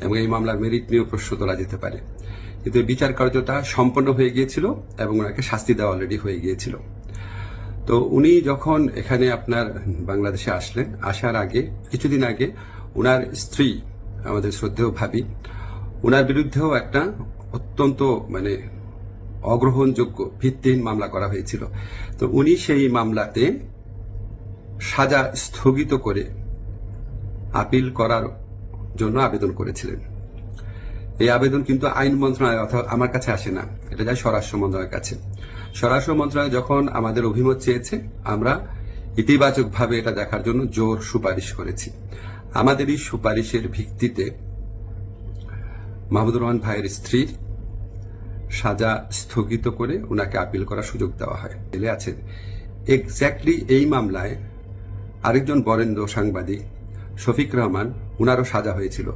এবং এই মামলার মেরিট নিয়েও প্রশ্ন তোলা যেতে পারে। কিন্তু এই বিচার কার্যটা সম্পন্ন হয়ে গিয়েছিল এবং ওনাকে শাস্তি দেওয়া অলরেডি হয়ে গিয়েছিল। তো উনি যখন এখানে আপনার বাংলাদেশে আসলেন, আসার আগে কিছুদিন আগে ওনার স্ত্রী, আমাদের শ্রদ্ধেয় ভাবি, ওনার বিরুদ্ধেও একটা অত্যন্ত অগ্রহণযোগ্য ভিত্তিহীন মামলা করা হয়েছিল। তো উনি সেই মামলাতে সাজা স্থগিত করে আপিল করার জন্য আবেদন করেছিলেন। এই আবেদন কিন্তু আইন মন্ত্রণালয় অর্থাৎ আমার কাছে আসে না, এটা যায় স্বরাষ্ট্র মন্ত্রণালয়ের কাছে। স্বরাষ্ট্র মন্ত্রণালয় যখন আমাদের অভিমত চেয়েছে, আমরা ইতিবাচকভাবে এটা দেখার জন্য জোর সুপারিশ করেছি। আমাদের এই সুপারিশের ভিত্তিতে মাহমুদুর রহমান ভাইয়ের স্ত্রীর সাজা স্থগিত করে ওনাকে আপিল করার সুযোগ দেওয়া হয়। জেলে আছেন। এক্স্যাক্টলি এই মামলায় আরেকজন বরেণ্য সাংবাদিক শফিক রহমান, ওনারও সাজা হয়েছিল।